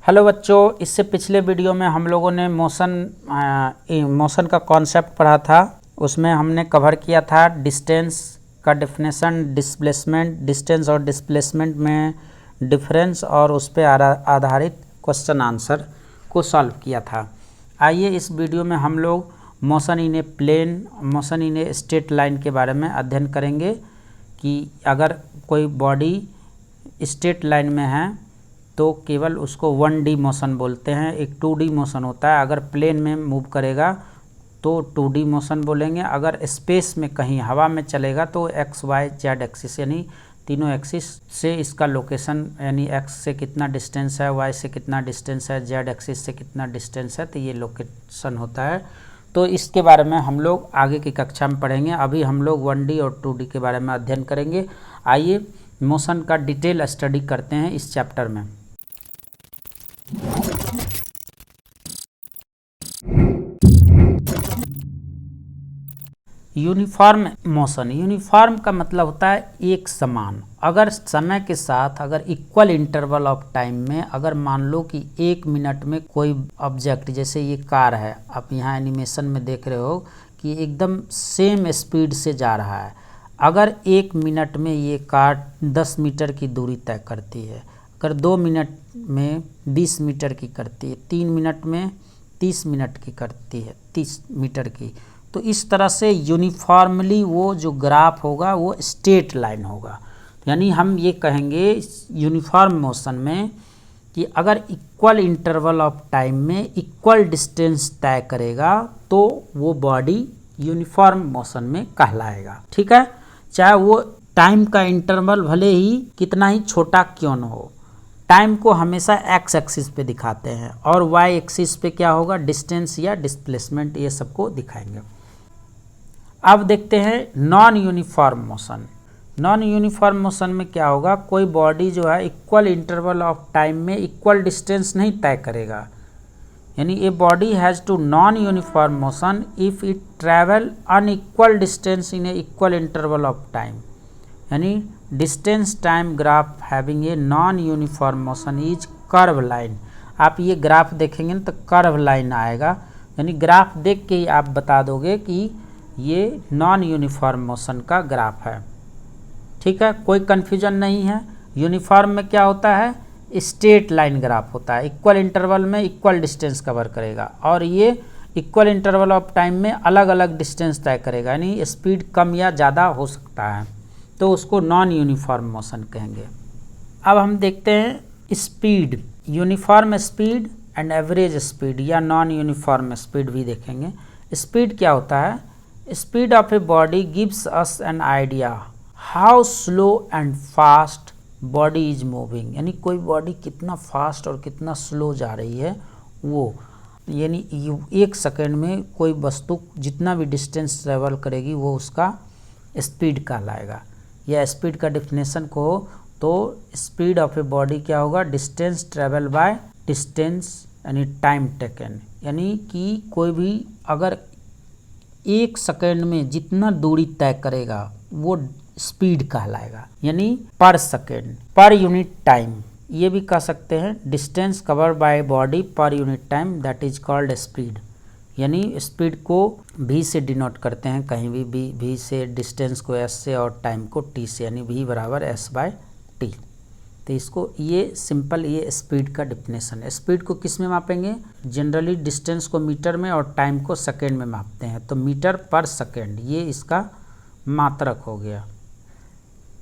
Hello बच्चों, इससे पिछले वीडियो में हम लोगों ने मोशन का कॉन्सेप्ट पढ़ा था। उसमें हमने कवर किया था डिस्टेंस का डेफिनेशन, डिस्प्लेसमेंट, डिस्टेंस और डिस्प्लेसमेंट में डिफरेंस और उस पर आधारित क्वेश्चन आंसर को सॉल्व किया था। आइए इस वीडियो में हम लोग motion in a plane, motion in a straight line के बारे में अध्ययन करेंगे कि अगर कोई बॉडी स्ट्रेट लाइन में है तो केवल उसको 1D मोशन बोलते हैं। एक 2D मोशन होता है। अगर प्लेन में मूव करेगा तो 2D मोशन बोलेंगे। अगर स्पेस में कहीं हवा में चलेगा तो एक्स वाई जेड एक्सिस यानी तीनों एक्सिस से इसका लोकेशन, यानी एक्स से कितना डिस्टेंस है, वाई से कितना डिस्टेंस है, जेड एक्सिस से कितना डिस्टेंस है, तो ये लोकेशन होता है। तो इसके बारे में हम लोग आगे की कक्षा में पढ़ेंगे। अभी हम लोग 1D और 2D के बारे में अध्ययन करेंगे। आइए मोशन का डिटेल स्टडी करते हैं इस चैप्टर में। यूनिफॉर्म मोशन, यूनिफॉर्म का मतलब होता है एक समान। अगर समय के साथ, अगर इक्वल इंटरवल ऑफ टाइम में, अगर मान लो कि 1 मिनट में कोई ऑब्जेक्ट, जैसे ये कार है, आप यहाँ एनिमेशन में देख रहे हो कि एकदम सेम स्पीड से जा रहा है। अगर 1 मिनट में ये कार 10 मीटर की दूरी तय करती है, अगर 2 मिनट में 20 मीटर की करती है, 3 मिनट में 30 मिनट की करती है, 30 मीटर की, तो इस तरह से यूनिफॉर्मली वो जो ग्राफ होगा वो स्ट्रेट लाइन होगा। यानी हम ये कहेंगे यूनिफॉर्म मोशन में कि अगर इक्वल इंटरवल ऑफ टाइम में इक्वल डिस्टेंस तय करेगा तो वो बॉडी यूनिफॉर्म मोशन में कहलाएगा। ठीक है, चाहे वो टाइम का इंटरवल भले ही कितना ही छोटा क्यों न हो। टाइम को हमेशा एक्स एक्सिस पे दिखाते हैं और वाई एक्सिस पे क्या होगा, डिस्टेंस या डिस्प्लेसमेंट, ये सबको दिखाएंगे। अब देखते हैं non uniform motion. Non uniform motion में क्या होगा, कोई बॉडी जो है इक्वल इंटरवल ऑफ टाइम में इक्वल डिस्टेंस नहीं तय करेगा। यानी a body has to non uniform motion if it travel unequal distance in a equal interval of time. यानी distance time graph having a non uniform motion is curve line. आप ये graph देखेंगे ना तो कर्व लाइन आएगा। यानी graph देख के ही आप बता दोगे कि ये नॉन यूनिफॉर्म मोशन का ग्राफ है। ठीक है, कोई कन्फ्यूजन नहीं है। यूनिफॉर्म में क्या होता है, स्ट्रेट लाइन ग्राफ होता है, इक्वल इंटरवल में इक्वल डिस्टेंस कवर करेगा और ये इक्वल इंटरवल ऑफ टाइम में अलग अलग डिस्टेंस तय करेगा। यानी स्पीड कम या ज़्यादा हो सकता है, तो उसको नॉन यूनिफॉर्म मोशन कहेंगे। अब हम देखते हैं speed, uniform speed and average speed या नॉन यूनिफॉर्म स्पीड भी देखेंगे। स्पीड क्या होता है, speed of a body gives us an idea how slow and fast body is moving. यानी कोई बॉडी कितना फास्ट और कितना स्लो जा रही है वो, यानी 1 सेकेंड में कोई वस्तु जितना भी डिस्टेंस ट्रेवल करेगी वो उसका स्पीड कहलाएगा। या स्पीड का डेफिनेशन को तो स्पीड ऑफ ए बॉडी क्या होगा, डिस्टेंस ट्रेवल बाय डिस्टेंस यानी टाइम टेकन। यानी कि कोई भी अगर 1 सेकेंड में जितना दूरी तय करेगा वो स्पीड कहलाएगा। यानी पर सेकेंड, पर यूनिट टाइम, ये भी कह सकते हैं distance cover by body per unit time, that is called speed. यानी स्पीड को v से डिनोट करते हैं, कहीं भी v से, डिस्टेंस को s से और टाइम को t से, यानी v बराबर s/t। तो इसको ये सिंपल, ये स्पीड का डिफिनेशन है। स्पीड को किस में मापेंगे, जनरली डिस्टेंस को मीटर में और टाइम को सेकेंड में मापते हैं, तो मीटर पर सेकेंड ये इसका मात्रक हो गया।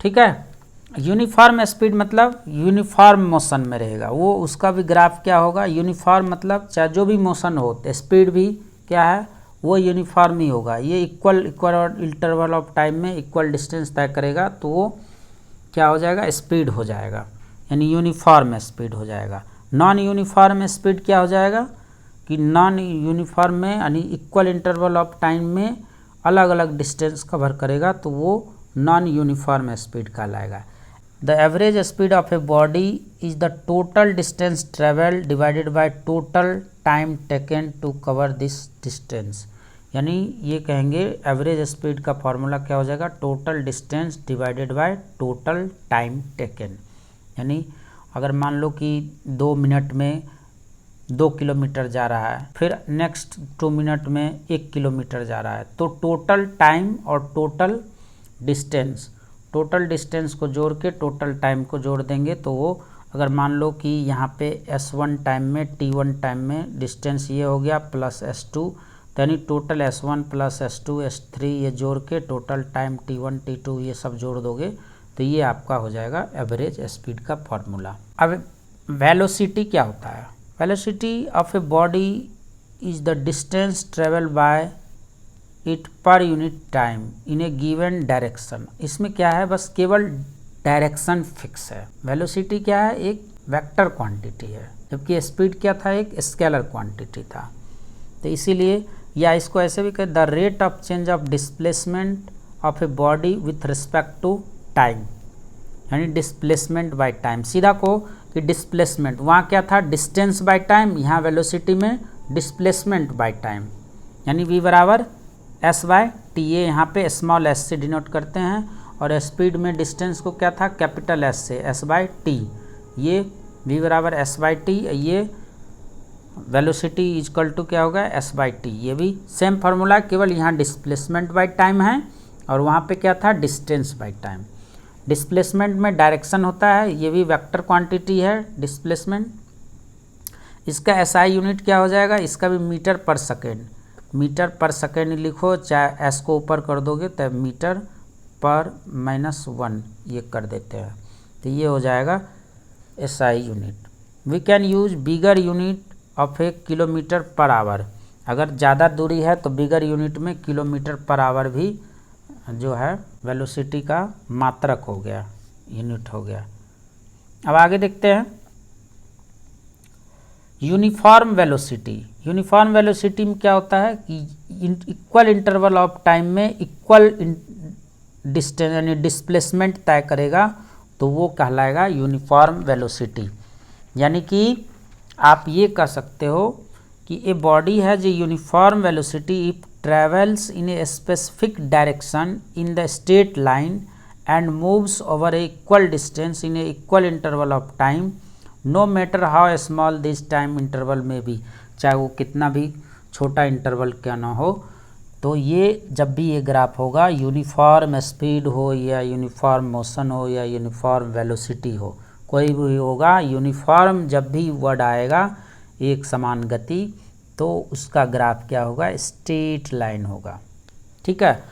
ठीक है, यूनिफॉर्म स्पीड मतलब यूनिफॉर्म मोशन में रहेगा वो, उसका भी ग्राफ क्या होगा, यूनिफॉर्म मतलब चाहे जो भी मोशन हो स्पीड भी क्या है वो यूनिफॉर्म ही होगा। ये इक्वल इंटरवल ऑफ टाइम में इक्वल डिस्टेंस तय करेगा तो वो क्या हो जाएगा, स्पीड हो जाएगा, यानी यूनिफॉर्म स्पीड हो जाएगा। नॉन यूनिफॉर्म स्पीड क्या हो जाएगा कि नॉन यूनिफॉर्म में यानी इक्वल इंटरवल ऑफ टाइम में अलग अलग डिस्टेंस कवर करेगा तो वो नॉन यूनिफॉर्म स्पीड कहलाएगा। The average speed of a body is the total distance travel divided by total time taken to cover this distance. यानी ये कहेंगे एवरेज स्पीड का फॉर्मूला क्या हो जाएगा, total distance divided by total time taken. यानी अगर मान लो कि 2 मिनट में 2 किलोमीटर जा रहा है, फिर नेक्स्ट 2 मिनट में 1 किलोमीटर जा रहा है, तो टोटल टाइम और टोटल डिस्टेंस को जोड़ के टोटल टाइम को जोड़ देंगे तो वो, अगर मान लो कि यहाँ पे S1 टाइम में T1 टाइम में डिस्टेंस ये हो गया प्लस S2, तो यानी total S1 plus S2 S3 ये जोड़ के टोटल टाइम T1 T2 ये सब जोड़ दोगे तो ये आपका हो जाएगा एवरेज स्पीड का फॉर्मूला। अब वेलोसिटी क्या होता है? Velocity of a body is the distance travel by it per unit time in A given direction. इसमें क्या है, बस केवल डायरेक्शन फिक्स है। वेलोसिटी क्या है? एक वेक्टर क्वांटिटी है, जबकि स्पीड क्या था? एक स्केलर क्वांटिटी था। तो इसीलिए, या इसको ऐसे भी कहें, the rate of change of displacement of a body with respect to time, यानी डिस्प्लेसमेंट बाय टाइम। सीधा को कि डिस्प्लेसमेंट, वहाँ क्या था? डिस्टेंस बाय टाइम, यहाँ वेलोसिटी में डिस्प्लेसमेंट बाय टाइम, यानी v बराबर s बाय टी। ये यहाँ पे स्मॉल s से डिनोट करते हैं, और स्पीड में डिस्टेंस को क्या था? कैपिटल S से s बाय टी। ये v बराबर s बाय टी, ये वेलोसिटी इजकल टू क्या होगा? s by t. ये भी सेम फार्मूला, केवल यहाँ डिस्प्लेसमेंट बाय टाइम है और वहाँ पे क्या था? Distance by time. डिस्प्लेसमेंट में डायरेक्शन होता है, ये भी वेक्टर क्वांटिटी है डिस्प्लेसमेंट। इसका SI यूनिट क्या हो जाएगा? इसका भी मीटर पर सेकेंड। मीटर पर सेकेंड लिखो, चाहे S को ऊपर कर दोगे तब मीटर पर -1 ये कर देते हैं, तो ये हो जाएगा SI unit. We can use bigger unit of a kilometre per hour. अगर ज़्यादा दूरी है तो बिगर यूनिट में किलोमीटर पर आवर भी जो है वेलोसिटी का मात्रक हो गया, यूनिट हो गया। अब आगे देखते हैं यूनिफॉर्म वेलोसिटी। यूनिफॉर्म वेलोसिटी में क्या होता है कि इक्वल इंटरवल ऑफ टाइम में इक्वल डिस्टेंस यानी डिस्प्लेसमेंट तय करेगा, तो वो कहलाएगा यूनिफॉर्म वेलोसिटी। यानी कि आप ये कह सकते हो कि a body has a uniform velocity if travels in a specific direction in the straight line and moves over a equal distance in a equal interval of time, no matter how small this time interval में भी, चाहे वो कितना भी छोटा interval क्या ना हो। तो ये जब भी ये ग्राफ होगा, यूनिफॉर्म स्पीड हो या यूनिफॉर्म मोशन हो या यूनिफॉर्म वेलोसिटी हो, कोई भी होगा, यूनिफॉर्म जब भी वर्ड आएगा, एक समान गति, तो उसका ग्राफ क्या होगा? स्ट्रेट लाइन होगा। ठीक है।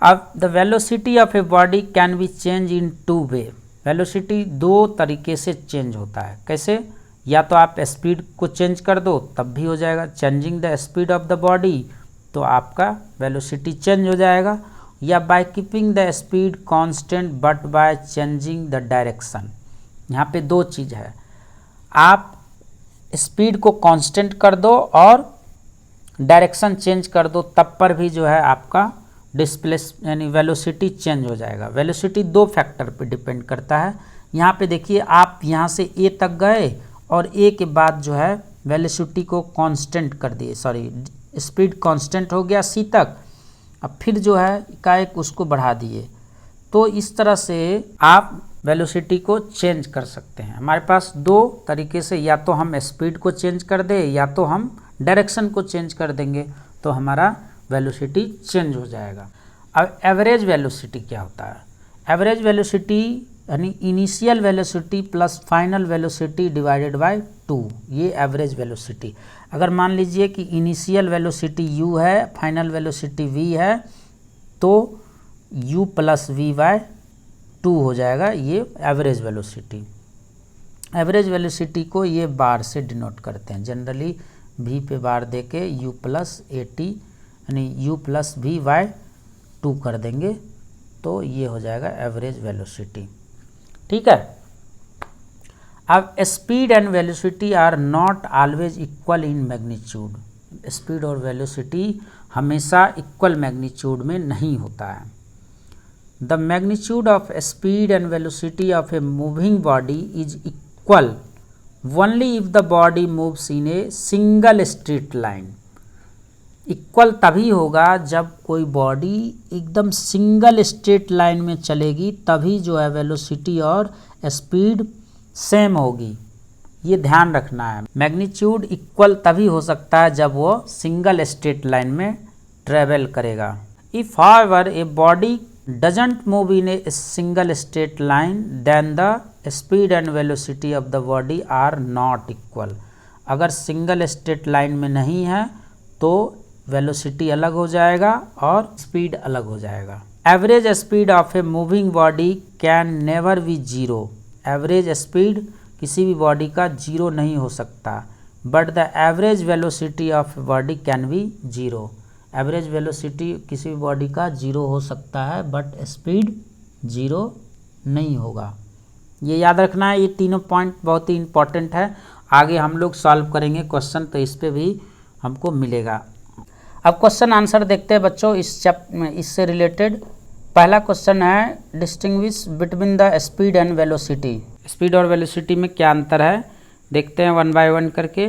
अब the velocity of a body can be change in 2 way. Velocity 2 तरीके से चेंज होता है। कैसे? या तो आप स्पीड को चेंज कर दो तब भी हो जाएगा, changing the speed of the body, तो आपका वेलोसिटी चेंज हो जाएगा, या by keeping the speed constant but by changing the direction. यहाँ पे 2 चीज़ है, आप स्पीड को कांस्टेंट कर दो और डायरेक्शन चेंज कर दो, तब पर भी जो है आपका डिस्प्लेस यानी वेलोसिटी चेंज हो जाएगा। वेलोसिटी 2 फैक्टर पे डिपेंड करता है। यहाँ पे देखिए, आप यहाँ से A तक गए और A के बाद जो है वेलोसिटी को कांस्टेंट कर दिए, सॉरी स्पीड कांस्टेंट हो गया C तक, अब फिर जो है एकाएक उसको बढ़ा दिए। तो इस तरह से आप वेलोसिटी को चेंज कर सकते हैं। हमारे पास 2 तरीके से, या तो हम स्पीड को चेंज कर दें या तो हम डायरेक्शन को चेंज कर देंगे, तो हमारा वेलोसिटी चेंज हो जाएगा। अब एवरेज वेलोसिटी क्या होता है? एवरेज वेलोसिटी यानी initial velocity plus final velocity divided by 2, ये एवरेज वेलोसिटी। अगर मान लीजिए कि इनिशियल वेलोसिटी u है, फाइनल वेलोसिटी v है, तो u प्लस v बाय 2 हो जाएगा, ये एवरेज वेलोसिटी। एवरेज वेलोसिटी को ये बार से डिनोट करते हैं, जनरली v पे बार देके u प्लस at यानी u प्लस v बाय 2 कर देंगे, तो ये हो जाएगा एवरेज वेलोसिटी। ठीक है। अब speed and velocity are not always equal in magnitude. Speed और वेलोसिटी हमेशा इक्वल मैग्नीट्यूड में नहीं होता है। The magnitude of speed and velocity of a moving body is equal only if the body moves in a single straight line. Equal तभी होगा जब कोई बॉडी एकदम सिंगल स्ट्रेट लाइन में चलेगी, तभी जो है वेलोसिटी और स्पीड सेम होगी, ये ध्यान रखना है। मैग्नीट्यूड इक्वल तभी हो सकता है जब वो सिंगल स्ट्रेट लाइन में ट्रेवल करेगा। If however a body doesn't move in a single straight line then the speed and velocity of the body are not equal. अगर सिंगल स्ट्रेट लाइन में नहीं है तो वेलोसिटी अलग हो जाएगा और स्पीड अलग हो जाएगा। Average speed of a moving body can never B zero. Average speed किसी भी बॉडी का जीरो नहीं हो सकता, but the average velocity of body can be zero. Average velocity किसी भी बॉडी का जीरो हो सकता है बट स्पीड जीरो नहीं होगा। ये याद रखना है, ये तीनों पॉइंट बहुत ही इंपॉर्टेंट है। आगे हम लोग सॉल्व करेंगे क्वेश्चन तो इस पे भी हमको मिलेगा। अब क्वेश्चन आंसर देखते हैं बच्चों इससे रिलेटेड। पहला क्वेश्चन है distinguish between the speed and velocity. Speed और वेलोसिटी में क्या अंतर है देखते हैं वन बाय वन करके।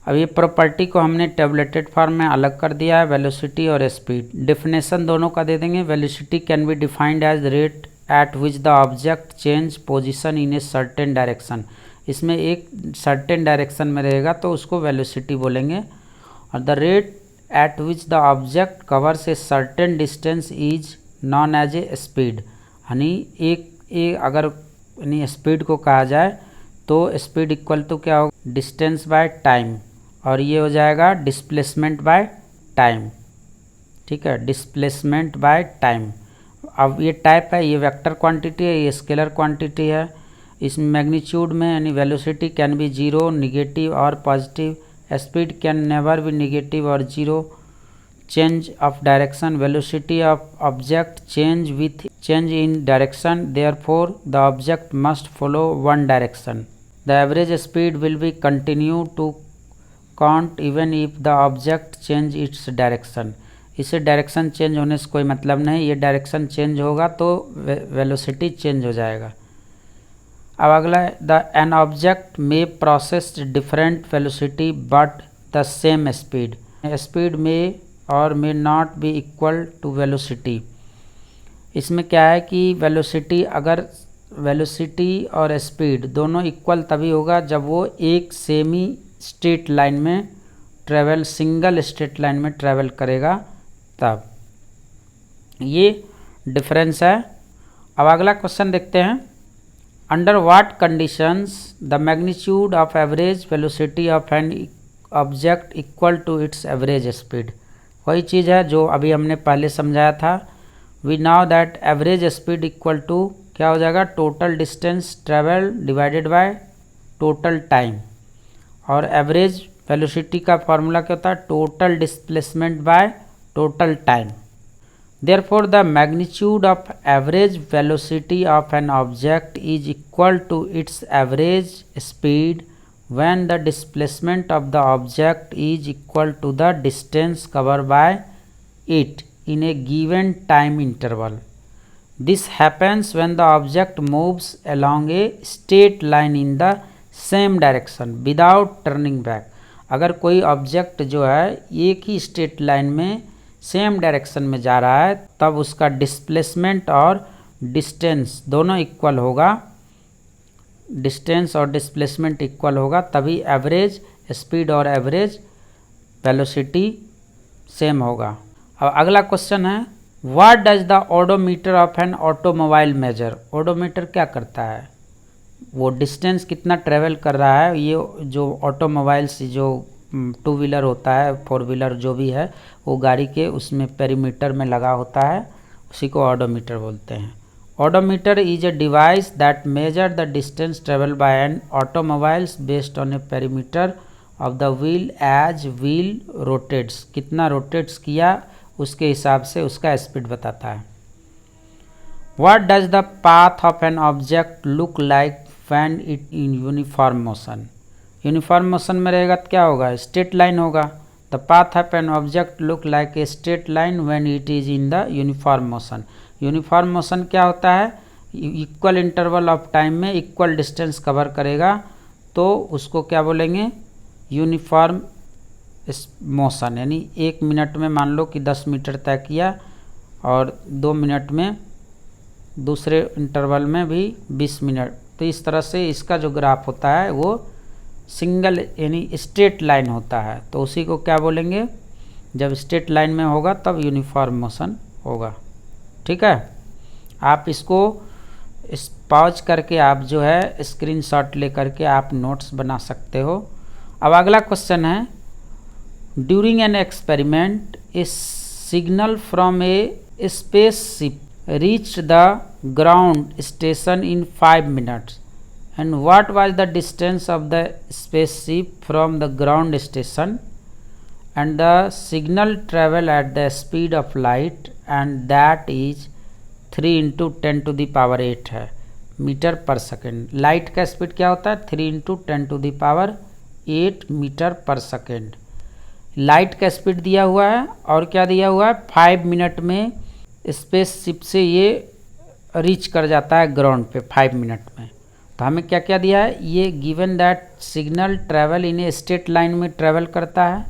अब ये प्रॉपर्टी को हमने टेबलेटेड फॉर्म में अलग कर दिया है, वेलोसिटी और स्पीड। डेफिनेशन दोनों का दे देंगे। Velocity can be defined as rate at which the object change position in a certain direction. इसमें एक सर्टेन डायरेक्शन में रहेगा तो उसको वेलोसिटी बोलेंगे। और the rate at which the object covers a certain distance is known as a speed. यानी एक अगर स्पीड को कहा जाए तो स्पीड इक्वल टू क्या होगा, डिस्टेंस बाय टाइम, और ये हो जाएगा डिस्प्लेसमेंट बाय टाइम। ठीक है, डिस्प्लेसमेंट बाय टाइम। अब ये टाइप है, ये वेक्टर क्वांटिटी है, ये स्केलर क्वांटिटी है। इस मैग्नीट्यूड में यानी velocity can be zero, negative और positive. Speed can never be negative और zero. Change of direction, velocity of object change with change in direction, therefore the object must follow one direction. The average speed will be continue to count even if the object change its direction. इसे direction change होने से कोई मतलब नहीं, ये direction change होगा तो velocity change हो जाएगा। अब अगला है the an object may process different velocity but the same speed. Speed में और may not be equal to velocity. इसमें क्या है कि वेलोसिटी अगर वेलोसिटी और स्पीड दोनों इक्वल तभी होगा जब वो एक सेमी स्ट्रेट लाइन में ट्रेवल, सिंगल स्ट्रेट लाइन में ट्रेवल करेगा तब। ये डिफरेंस है। अब अगला क्वेश्चन देखते हैं। Under what conditions the magnitude of average velocity of an object equal to its average speed. वही चीज़ है जो अभी हमने पहले समझाया था। We now that average speed equal to क्या हो जाएगा, total distance travel divided by total time. और एवरेज वेलोसिटी का फॉर्मूला क्या होता है, total displacement by total time. Therefore the magnitude of average velocity of an object is equal to its average speed when the displacement of the object is equal to the distance covered by it in a given time interval. This happens when the object moves along a straight line in the same direction without turning back. अगर कोई object जो है एक ही straight line में same direction में जा रहा है तब उसका डिस्प्लेसमेंट और डिस्टेंस दोनों इक्वल होगा, डिस्टेंस और डिस्प्लेसमेंट इक्वल होगा, तभी एवरेज स्पीड और एवरेज वेलोसिटी सेम होगा। अब अगला क्वेश्चन है what does the odometer of an automobile measure. Odometer क्या करता है, वो डिस्टेंस कितना ट्रेवल कर रहा है। ये जो ऑटोमोबाइल्स जो टू व्हीलर होता है, फोर व्हीलर जो भी है, वो गाड़ी के उसमें पेरीमीटर में लगा होता है, उसी को ऑडोमीटर बोलते हैं। Odometer is a device that measures the distance traveled by an automobile based on a perimeter of the wheel as wheel rotates। कितना rotates किया उसके हिसाब से उसका स्पीड बताता है। What does the path of an object look like when it in uniform motion? Uniform motion में रहेगा तो क्या होगा, स्ट्रेट लाइन होगा। The path of an object look like a straight line when it is in the uniform motion। Uniform motion क्या होता है, equal interval of time में इक्वल डिस्टेंस कवर करेगा तो उसको क्या बोलेंगे, यूनिफॉर्म मोशन। यानी 1 मिनट में मान लो कि 10 मीटर तय किया और 2 मिनट में दूसरे इंटरवल में भी 20 मिनट, तो इस तरह से इसका जो ग्राफ होता है वो सिंगल यानी स्ट्रेट लाइन होता है। तो उसी को क्या बोलेंगे, जब स्ट्रेट लाइन में होगा तब यूनिफॉर्म मोशन होगा। ठीक है, आप इसको पॉज करके आप जो है स्क्रीनशॉट ले करके आप नोट्स बना सकते हो। अब अगला क्वेश्चन है, during an experiment A signal from A spaceship reached the ground station in 5 minutes, and what was the distance of the spaceship from the ground station, and the signal travel at the speed of light, and that is 3 into 10 to the power 8 है metre पर second. Light का speed क्या होता है, 3 into 10 to the power 8 metre पर second. Light का speed दिया हुआ है और क्या दिया हुआ है, 5 मिनट में स्पेसशिप से ये रीच कर जाता है ग्राउंड पे 5 मिनट में। तो हमें क्या क्या दिया है, ये given that signal travel in a straight line में ट्रैवल करता है,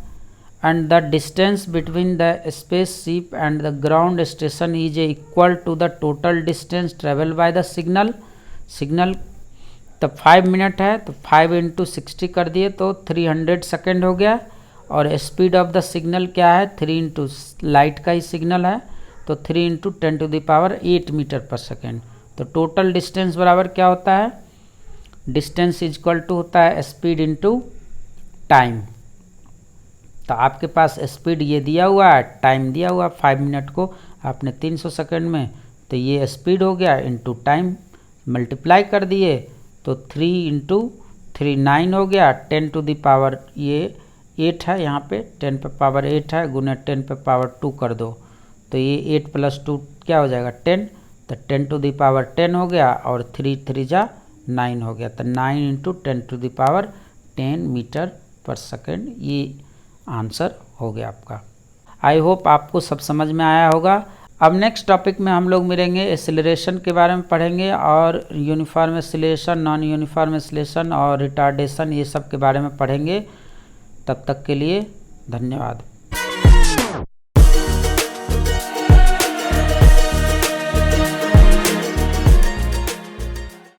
and the distance between the spaceship and the ground station is equal to the total distance travel by the signal. तो 5 मिनट है तो 5 into 60 कर दिए तो 300 second हो गया, और स्पीड ऑफ द सिग्नल क्या है, 3 into लाइट का ही सिग्नल है तो 3 into 10 to the power 8 metre पर सेकेंड। तो टोटल डिस्टेंस बराबर क्या होता है, डिस्टेंस इज इक्वल टू होता है स्पीड इनटू टाइम। तो आपके पास स्पीड ये दिया हुआ है, टाइम दिया हुआ 5 मिनट को आपने 300 सेकेंड में, तो ये स्पीड हो गया इनटू टाइम मल्टीप्लाई कर दिए तो 3 into 3 9 हो गया, 10 to the power ये 8 है, यहाँ पे 10 पे पावर 8 है, गुना 10 पे पावर 2 कर दो तो ये 8 + 2 क्या हो जाएगा 10, तो 10 to the power 10 हो गया, और 3 3 जा 9 हो गया, तो 9 into 10 to the power 10 metre पर सेकेंड ये आंसर हो गया आपका। आई होप आपको सब समझ में आया होगा। अब नेक्स्ट टॉपिक में हम लोग मिलेंगे, एक्सेलरेशन के बारे में पढ़ेंगे और uniform acceleration, non uniform acceleration और रिटार्डेशन ये सब के बारे में पढ़ेंगे। तब तक के लिए धन्यवाद।